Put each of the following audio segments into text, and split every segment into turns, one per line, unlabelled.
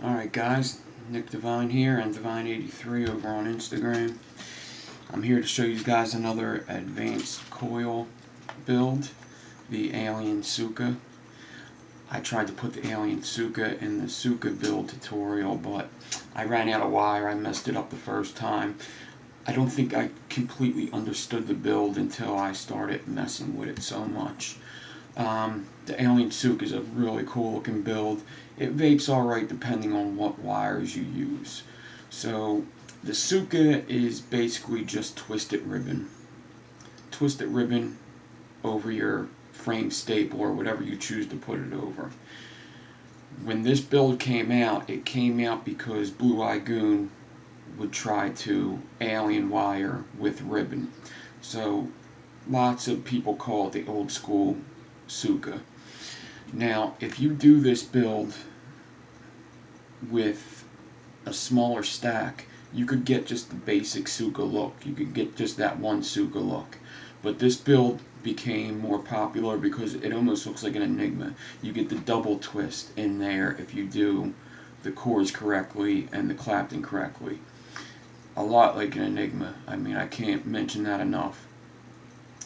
Alright guys, Nick Devine here, n.devine83 over on Instagram. I'm here to show you guys another advanced coil build, the Alien Tsuka. I tried to put the Alien Tsuka in the tsuka build tutorial, but I ran out of wire. I messed it up the first time. I don't think I completely understood the build until I started messing with it so much. The Alien Tsuka is a really cool looking build. It vapes alright depending on what wires you use. So the tsuka is basically just twisted ribbon. Twisted ribbon over your frame staple or whatever you choose to put it over. When this build came out, it came out because Blue Eye Goon would try to alien wire with ribbon. So lots of people call it the old school tsuka. Now, if you do this build with a smaller stack, you could get just the basic tsuka look. You could get just that one tsuka look. But this build became more popular because it almost looks like an enigma. You get the double twist in there if you do the cores correctly and the clapton correctly. A lot like an enigma. I mean, I can't mention that enough.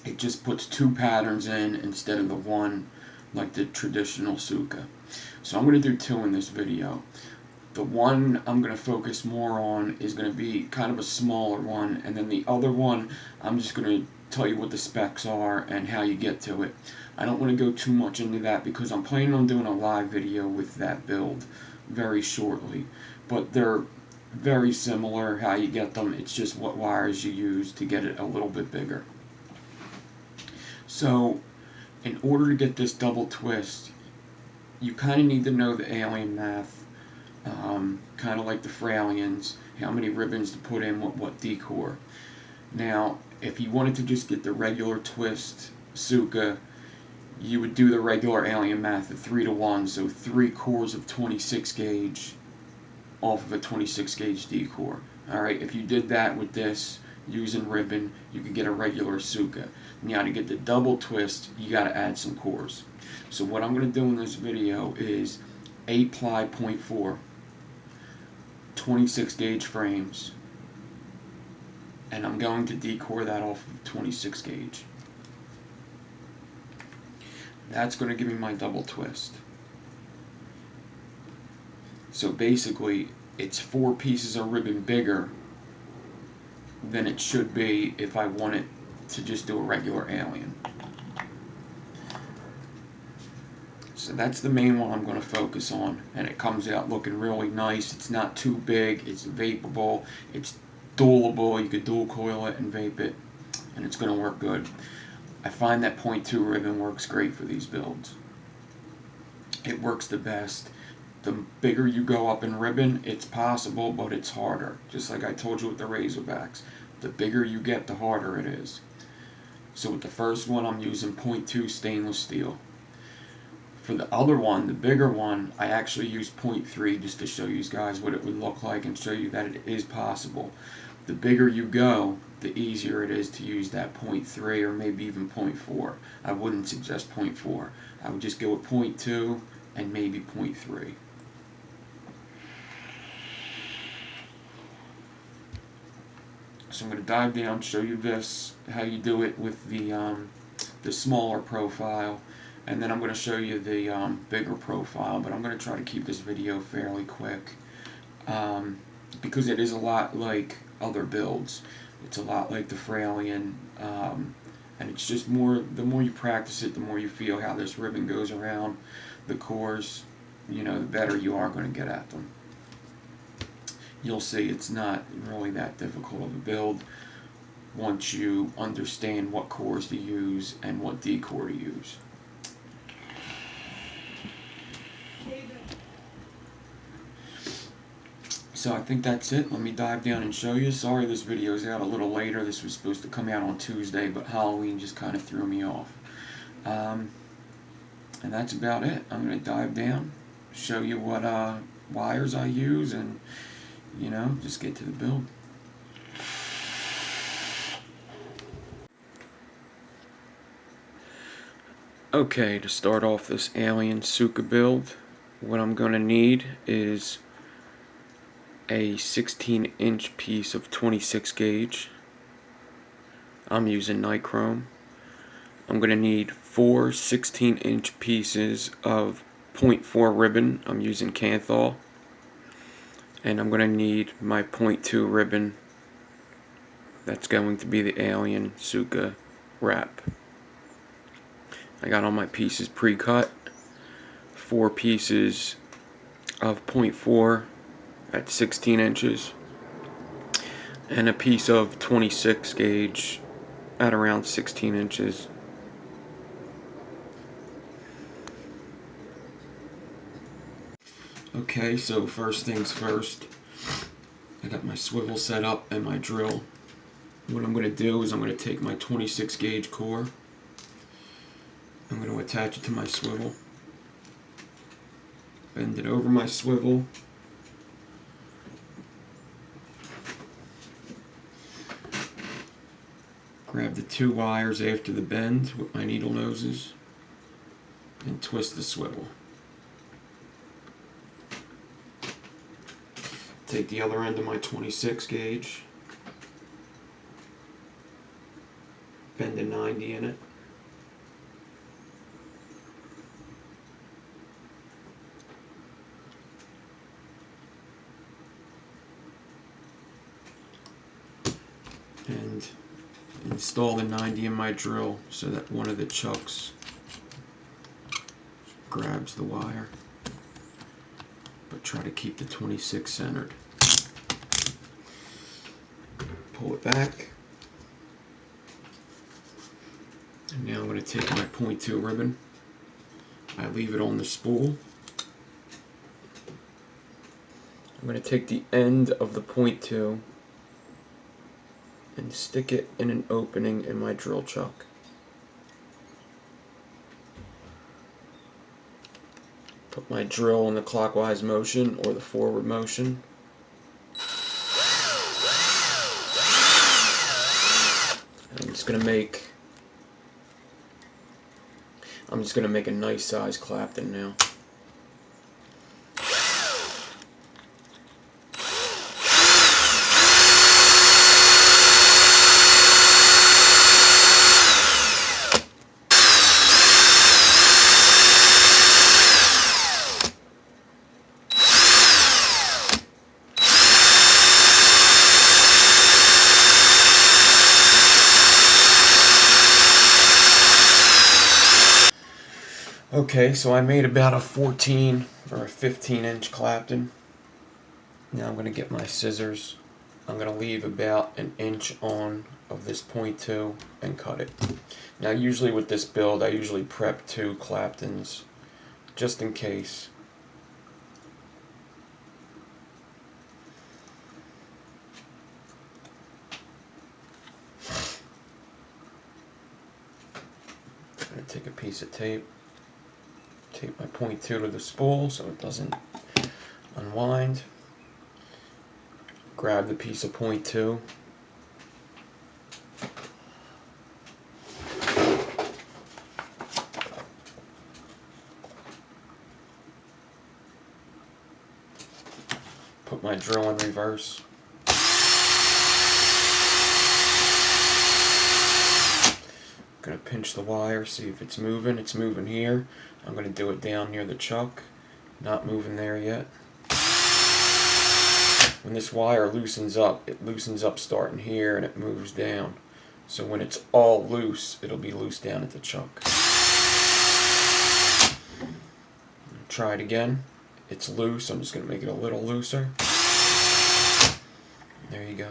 It just puts two patterns in instead of the one like the traditional tsuka. So I'm going to do two in this video. The one I'm going to focus more on is going to be kind of a smaller one, and then the other one I'm just going to tell you what the specs are and how you get to it. I don't want to go too much into that because I'm planning on doing a live video with that build very shortly. But they're very similar how you get them. It's just what wires you use to get it a little bit bigger. So in order to get this double twist, you kind of need to know the alien math, kind of like the Fralians, how many ribbons to put in what decor. Now, if you wanted to just get the regular twist tsuka, you would do the regular alien math of 3:1, so 3 cores of 26 gauge off of a 26 gauge decor. Alright, if you did that with this, using ribbon, you could get a regular tsuka. Now to get the double twist, you got to add some cores. So what I'm going to do in this video is 8 ply 0.4, 26 gauge frames, and I'm going to decore that off of 26 gauge. That's going to give me my double twist. So basically, it's 4 pieces of ribbon bigger than it should be if I wanted to just do a regular alien. So that's the main one I'm going to focus on, and it comes out looking really nice. It's not too big, it's vapable, it's dualable, you could dual coil it and vape it, and it's going to work good. I find that 0.2 ribbon works great for these builds. It works the best. The bigger you go up in ribbon, it's possible, but it's harder. Just like I told you with the Razorbacks. The bigger you get, the harder it is. So with the first one, I'm using 0.2 stainless steel. For the other one, the bigger one, I actually used 0.3 just to show you guys what it would look like and show you that it is possible. The bigger you go, the easier it is to use that 0.3 or maybe even 0.4. I wouldn't suggest 0.4. I would just go with 0.2 and maybe 0.3. So I'm going to dive down, show you this, how you do it with the smaller profile, and then I'm going to show you the bigger profile, but I'm going to try to keep this video fairly quick because it is a lot like other builds. It's a lot like the Fralian, and it's just more, the more you practice it, the more you feel how this ribbon goes around the cores, you know, the better you are going to get at them. You'll see it's not really that difficult of a build once you understand what cores to use and what decor to use. So I think that's it. Let me dive down and show you. Sorry this video is out a little later. This was supposed to come out on Tuesday, but Halloween just kind of threw me off. And that's about it. I'm going to dive down, show you what wires I use, and you know, just get to the build. Okay, to start off this Alien Tsuka build, what I'm going to need is a 16-inch piece of 26 gauge. I'm using nichrome. I'm going to need 4 16-inch pieces of 0.4 ribbon. I'm using Kanthal. And I'm going to need my 0.2 ribbon. That's going to be the Alien Tsuka wrap. I got all my pieces pre-cut. 4 pieces of 0.4 at 16 inches. And a piece of 26 gauge at around 16 inches. Okay, so first things first, I got my swivel set up and my drill. What I'm going to do is I'm going to take my 26 gauge core, I'm going to attach it to my swivel, bend it over my swivel, grab the 2 wires after the bend with my needle noses, and twist the swivel. Take the other end of my 26 gauge, bend a 90 in it, and install the 90 in my drill so that one of the chucks grabs the wire, but try to keep the 26 centered. Pull it back, and now I'm going to take my 0.2 ribbon. I leave it on the spool. I'm going to take the end of the 0.2 and stick it in an opening in my drill chuck. Put my drill in the clockwise motion or the forward motion. I'm just gonna make a nice size Clapton now. Okay, so I made about a 14 or a 15-inch Clapton. Now I'm going to get my scissors. I'm going to leave about an inch on of this 0.2 and cut it. Now usually with this build I usually prep 2 Claptons just in case. I'm going to take a piece of tape. Tape my 0.2 to the spool so it doesn't unwind. Grab the piece of 0.2. Put my drill in reverse. I'm going to pinch the wire, see if it's moving. It's moving here. I'm going to do it down near the chuck. Not moving there yet. When this wire loosens up, it loosens up starting here and it moves down. So when it's all loose, it'll be loose down at the chuck. Try it again. It's loose. I'm just going to make it a little looser. There you go.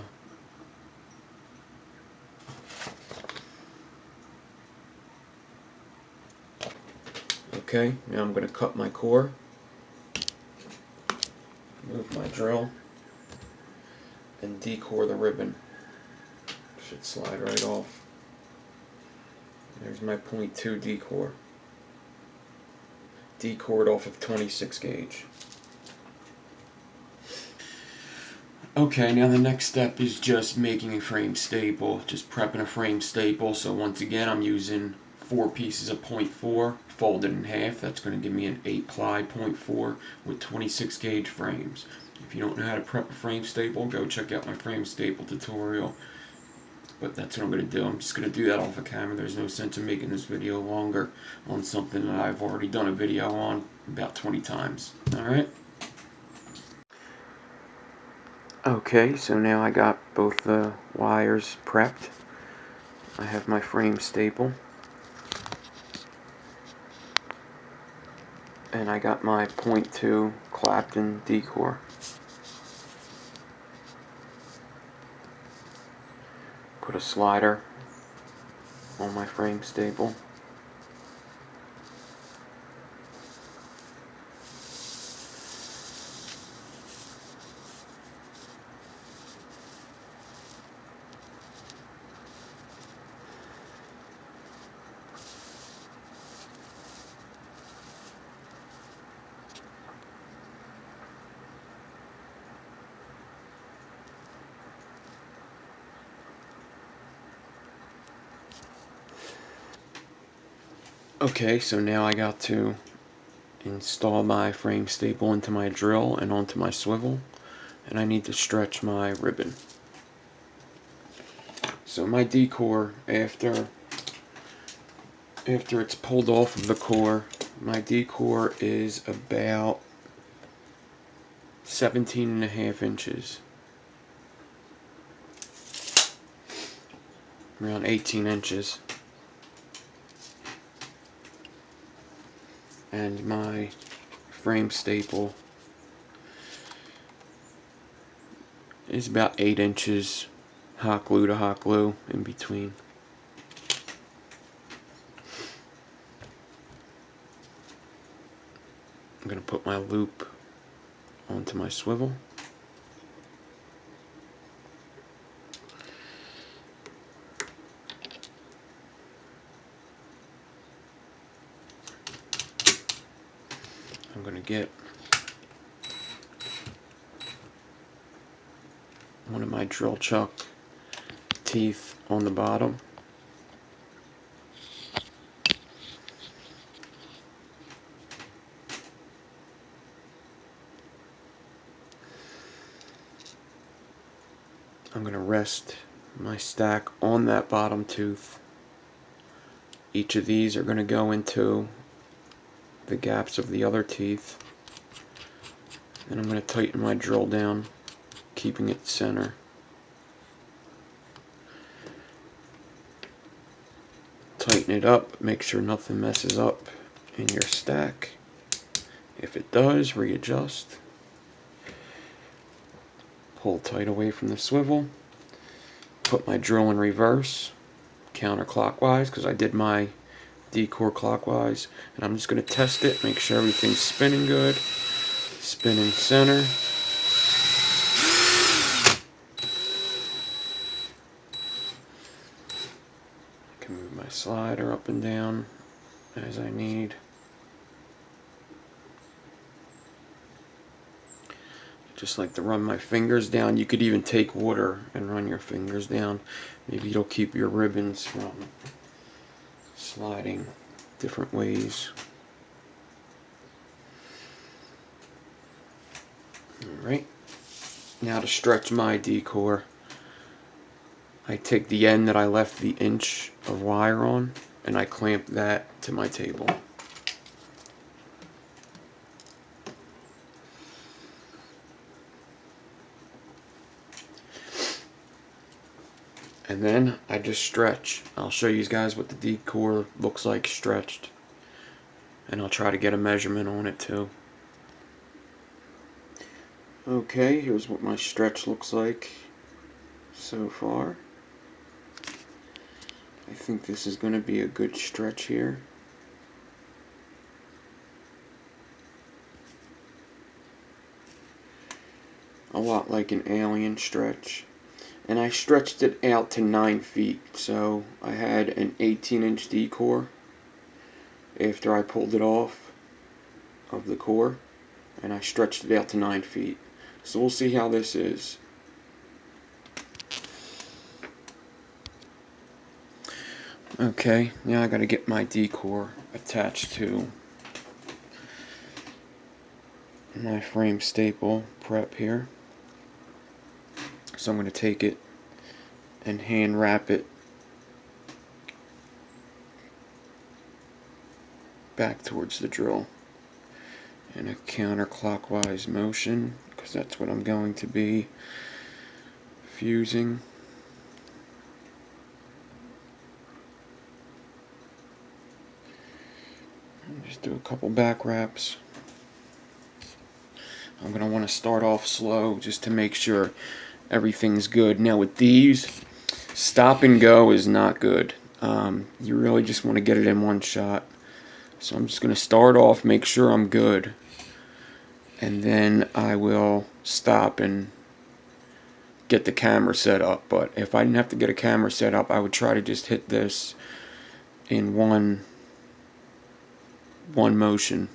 Okay, now I'm going to cut my core, move my drill, and decore the ribbon. Should slide right off. There's my 0.2 decore. Decored off of 26 gauge. Okay, now the next step is just making a frame staple, just prepping a frame staple. So once again I'm using 4 pieces of 0.4, fold it in half. That's going to give me an 8-ply 0.4 with 26 gauge frames. If you don't know how to prep a frame staple, go check out my frame staple tutorial. But that's what I'm going to do. I'm just going to do that off of camera. There's no sense in making this video longer on something that I've already done a video on about 20 times. Alright? Okay, so now I got both the wires prepped. I have my frame staple. And I got my 0.2 Clapton decor. Put a slider on my frame staple. Okay, so now I got to install my frame staple into my drill and onto my swivel, and I need to stretch my ribbon. So my decor, after it's pulled off of the core, my decor is about 17.5 inches. Around 18 inches. And my frame staple is about 8 inches hot glue to hot glue in between. I'm going to put my loop onto my swivel. I'm going to get one of my drill chuck teeth on the bottom. I'm going to rest my stack on that bottom tooth. Each of these are going to go into the gaps of the other teeth, and I'm going to tighten my drill down, keeping it center. Tighten it up, make sure nothing messes up in your stack. If it does, readjust. Pull tight away from the swivel. Put my drill in reverse, counterclockwise, because I did my decor clockwise, and I'm just going to test it, make sure everything's spinning good. Spinning center. I can move my slider up and down as I need. Just like to run my fingers down. You could even take water and run your fingers down. Maybe it'll keep your ribbons from sliding different ways. Alright, now to stretch my decor, I take the end that I left the inch of wire on and I clamp that to my table. And then I just stretch. I'll show you guys what the decor looks like stretched. And I'll try to get a measurement on it too. Okay, here's what my stretch looks like so far. I think this is going to be a good stretch here. A lot like an alien stretch. And I stretched it out to 9 feet, so I had an 18-inch decor after I pulled it off of the core, and I stretched it out to 9 feet. So we'll see how this is. Okay, now I gotta get my decor attached to my frame staple prep here. So I'm going to take it and hand wrap it back towards the drill in a counterclockwise motion, because that's what I'm going to be fusing. Just do a couple back wraps. I'm going to want to start off slow just to make sure everything's good. Now with these, stop and go is not good. You really just want to get it in one shot. So I'm just going to start off, make sure I'm good, and then I will stop and get the camera set up. But if I didn't have to get a camera set up, I would try to just hit this in one motion.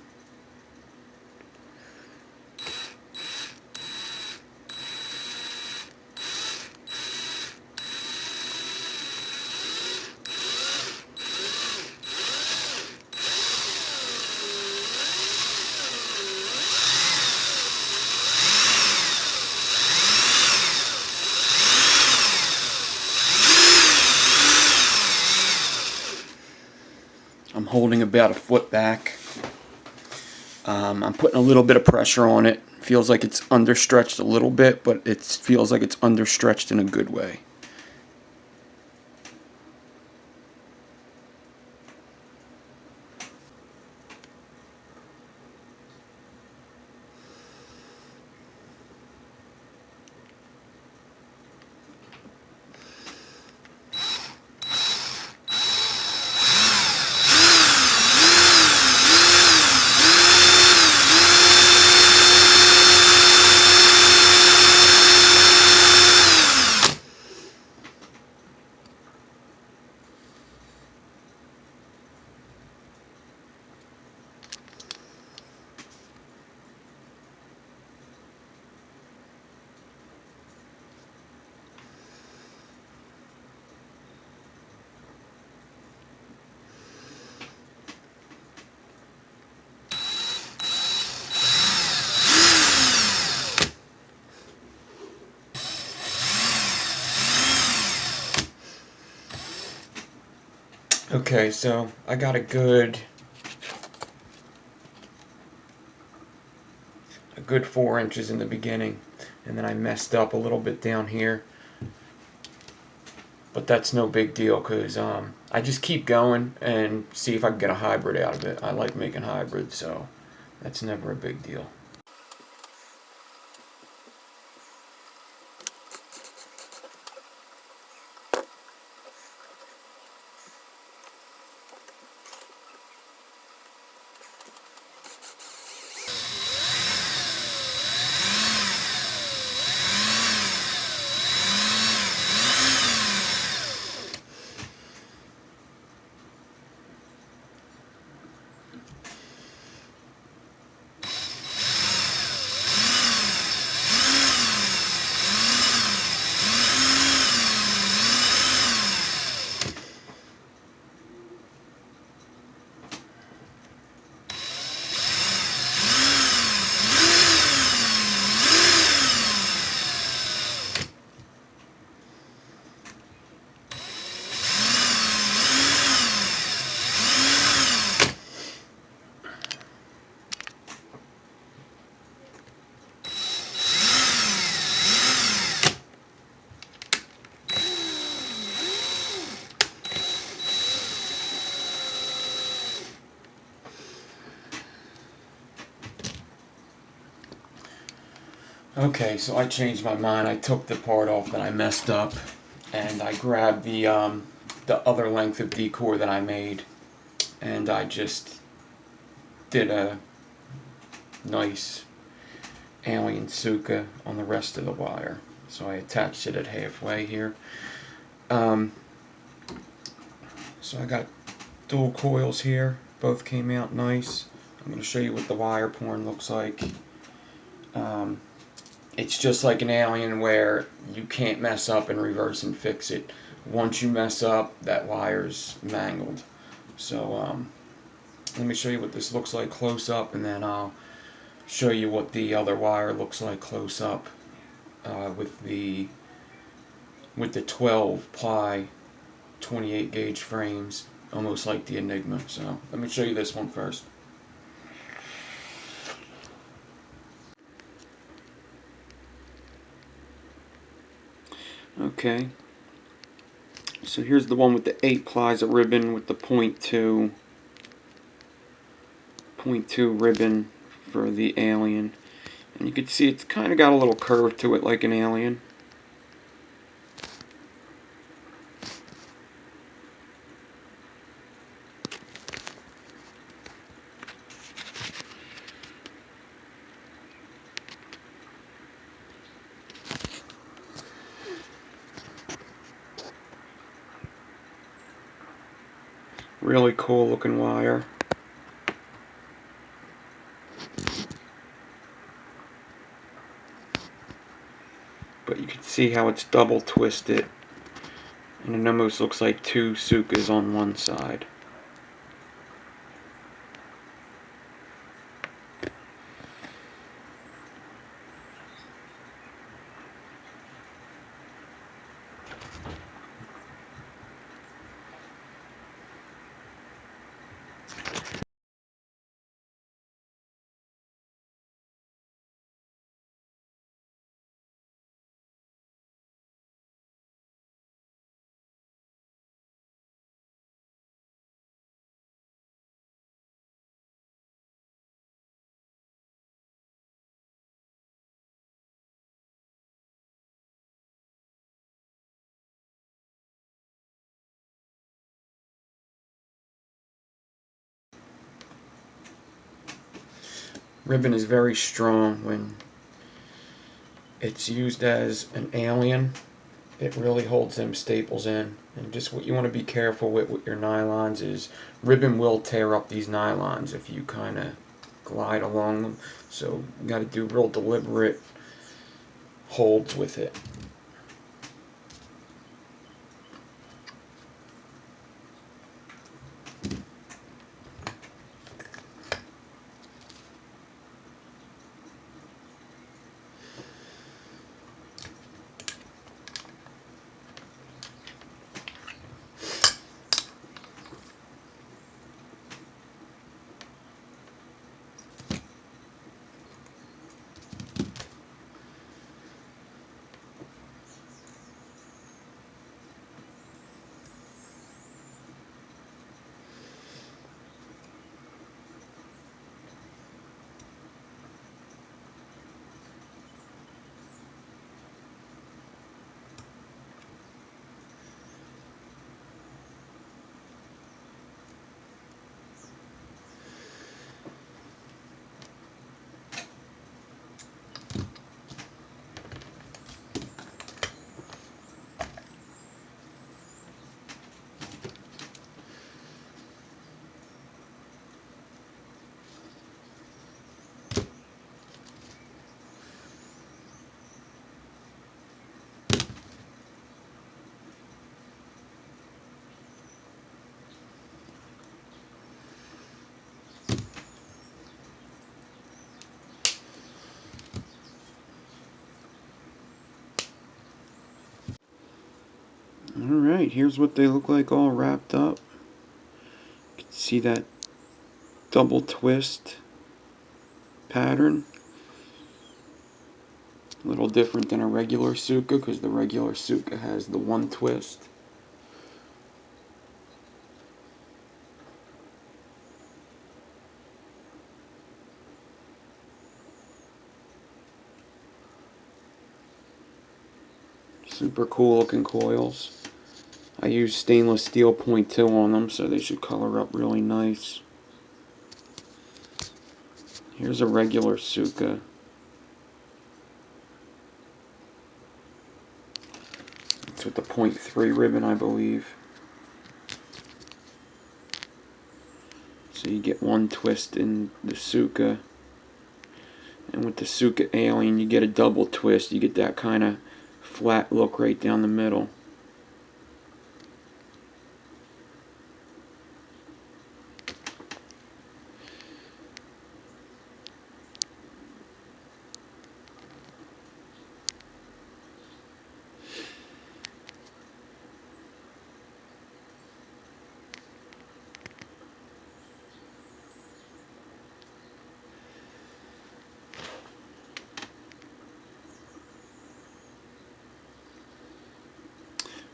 I'm holding about a foot back. I'm putting a little bit of pressure on it. Feels like it's understretched a little bit, but it feels like it's understretched in a good way. Okay, so I got a good 4 inches in the beginning, and then I messed up a little bit down here, but that's no big deal, because I just keep going and see if I can get a hybrid out of it. I like making hybrids, so that's never a big deal. Okay, so I changed my mind. I took the part off that I messed up, and I grabbed the other length of decor that I made, and I just did a nice alien tsuka on the rest of the wire. So I attached it at halfway here. So I got dual coils here. Both came out nice. I'm going to show you what the wire porn looks like. It's just like an alien where you can't mess up and reverse and fix it. Once you mess up, that wire's mangled. So Let me show you what this looks like close up, and then I'll show you what the other wire looks like close up with the 12 ply 28 gauge frames, almost like the Enigma. So let me show you this one first. Okay, so here's the one with the 8 plies of ribbon with the .2 ribbon for the Alien. And you can see it's kind of got a little curve to it like an Alien. Really cool looking wire. But you can see how it's double twisted, and it almost looks like 2 tsukas on one side. Ribbon is very strong when it's used as an Alien. It really holds them staples in. And just what you want to be careful with your nylons is ribbon will tear up these nylons if you kind of glide along them. So you got to do real deliberate holds with it. Alright, here's what they look like all wrapped up. You can see that double twist pattern. A little different than a regular tsuka because the regular tsuka has the one twist. Super cool looking coils. I use stainless steel .2 on them, so they should color up really nice. Here's a regular tsuka. It's with the .3 ribbon, I believe. So you get one twist in the tsuka. And with the tsuka Alien, you get a double twist. You get that kind of flat look right down the middle.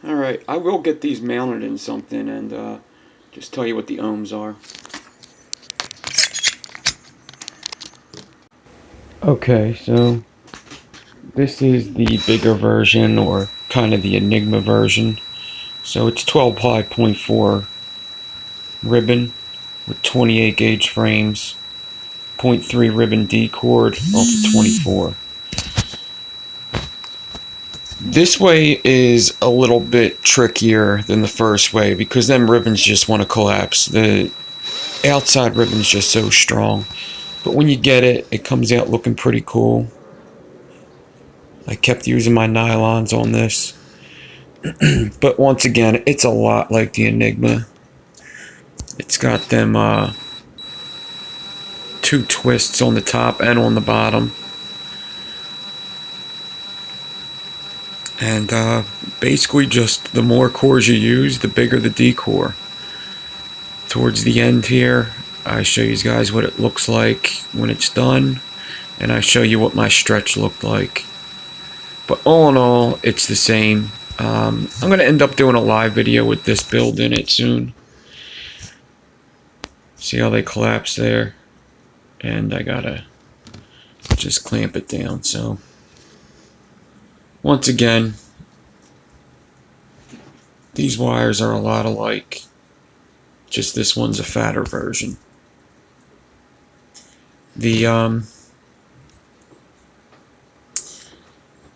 Alright, I will get these mounted in something and just tell you what the ohms are. Okay, so this is the bigger version, or kind of the Enigma version. So it's 12-ply 0.4 ribbon with 28 gauge frames, 0.3 ribbon D cord, also 24. This way is a little bit trickier than the first way because them ribbons just want to collapse. The outside ribbon's just so strong. But when you get it, it comes out looking pretty cool. I kept using my nylons on this. But once again, it's a lot like the Enigma. It's got them 2 twists on the top and on the bottom. And basically just the more cores you use, the bigger the D core. Towards the end here, I show you guys what it looks like when it's done, and I show you what my stretch looked like. But all in all, it's the same. I'm going to end up doing a live video with this build in it soon. See how they collapse there? And I gotta just clamp it down. So once again, these wires are a lot alike, just this one's a fatter version. The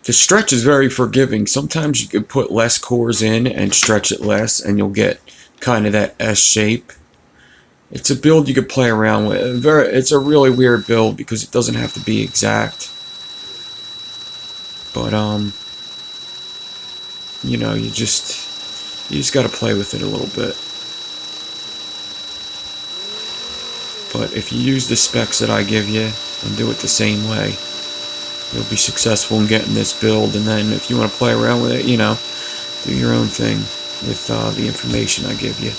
stretch is very forgiving. Sometimes you can put less cores in and stretch it less and you'll get kind of that S shape. It's a build you could play around with. It's a really weird build because it doesn't have to be exact. But you know, you just gotta play with it a little bit. But if you use the specs that I give you and do it the same way, you'll be successful in getting this build. And then if you want to play around with it, you know, do your own thing with the information I give you.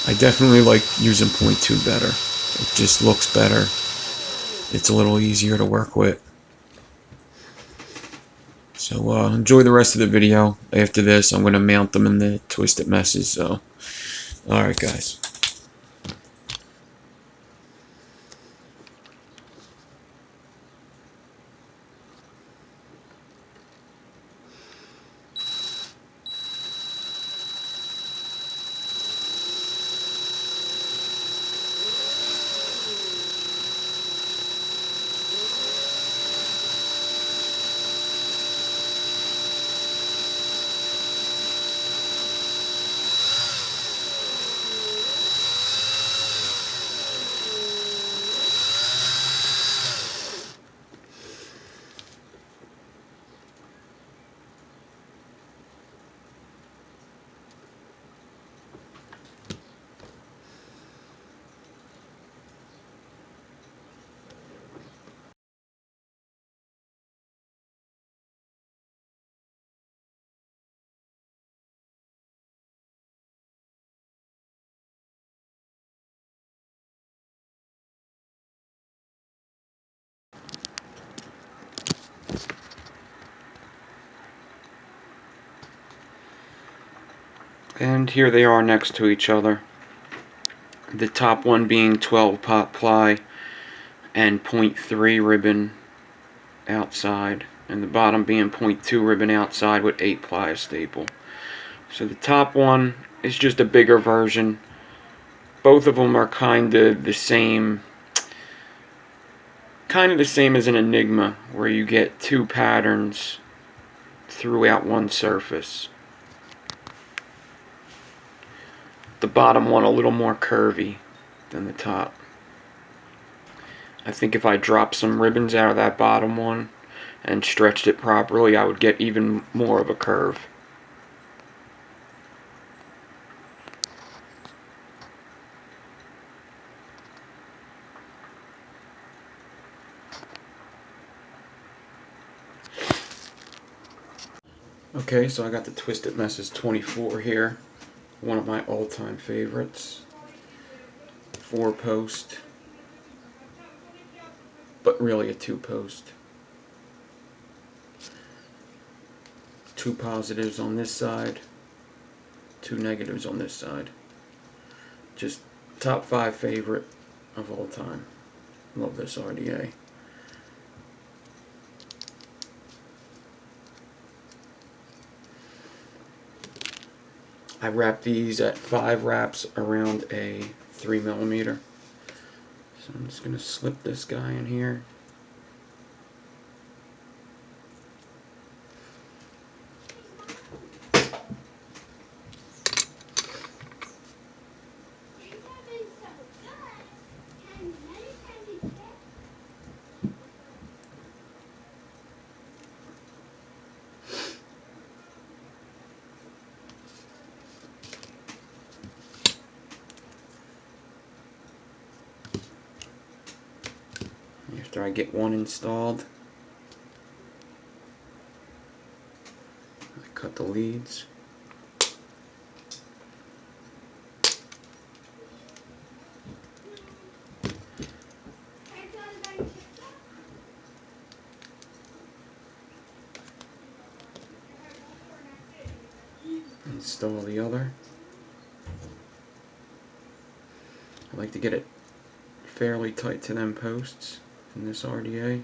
I definitely like using 0.2 better. It just looks better. It's a little easier to work with. So enjoy the rest of the video. After this, I'm going to mount them in the twisted messes. So, alright guys. And here they are next to each other. The top one being 12-ply and 0.3 ribbon outside, and the bottom being 0.2 ribbon outside with 8-ply staple. So the top one is just a bigger version. Both of them are kind of the same as an Enigma, where you get 2 patterns throughout one surface. The bottom one a little more curvy than the top. I think if I dropped some ribbons out of that bottom one and stretched it properly, I would get even more of a curve. Okay, so I got the Twisted Messes 24 here. One of my all-time favorites. 4-post. But really a 2-post. 2 positives on this side, 2 negatives on this side. Just top 5 favorite of all time. Love this RDA. I wrap these at 5 wraps around a 3mm. So I'm just going to slip this guy in here. After I get one installed, I cut the leads. Install the other. I like to get it fairly tight to them posts in this RDA.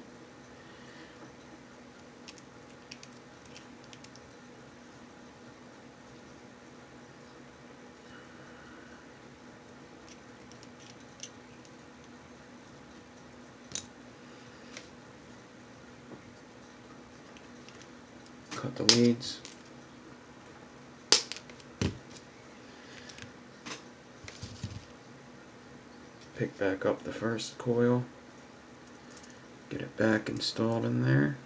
Cut the leads. Pick back up the first coil. Get it back installed in there.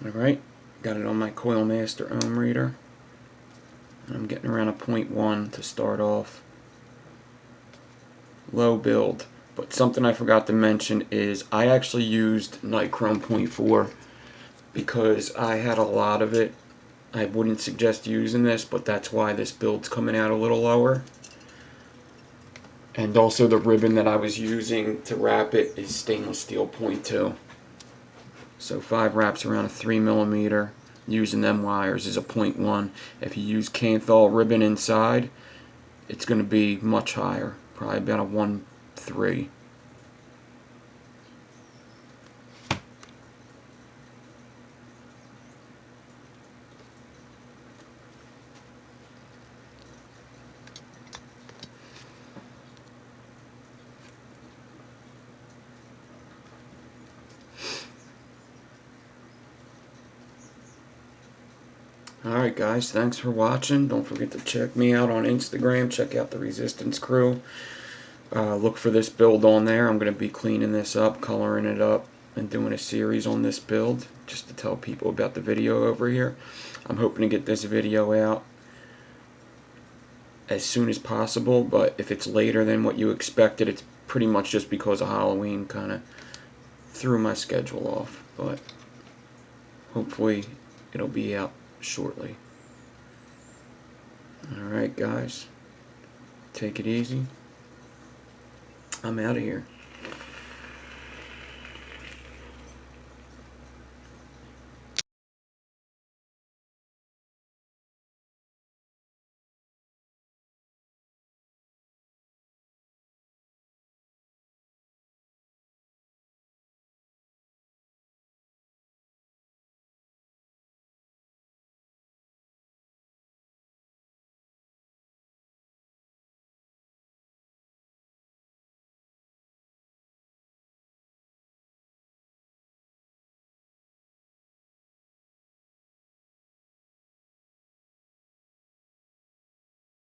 Alright, got it on my Coil Master ohm reader. I'm getting around a 0.1 to start off. Low build. But something I forgot to mention is I actually used nichrome 0.4 because I had a lot of it. I wouldn't suggest using this, but that's why this build's coming out a little lower. And also the ribbon that I was using to wrap it is stainless steel 0.2. So 5 wraps around a 3mm. Using them wires is a 0.1. If you use Kanthal ribbon inside, it's going to be much higher, probably about a 1.3. Alright guys, thanks for watching. Don't forget to check me out on Instagram. Check out the Resistance Crew. Look for this build on there. I'm going to be cleaning this up, coloring it up, and doing a series on this build just to tell people about the video over here. I'm hoping to get this video out as soon as possible, but if it's later than what you expected, it's pretty much just because of Halloween kind of threw my schedule off, but hopefully it'll be out shortly. Alright guys, take it easy. I'm out of here.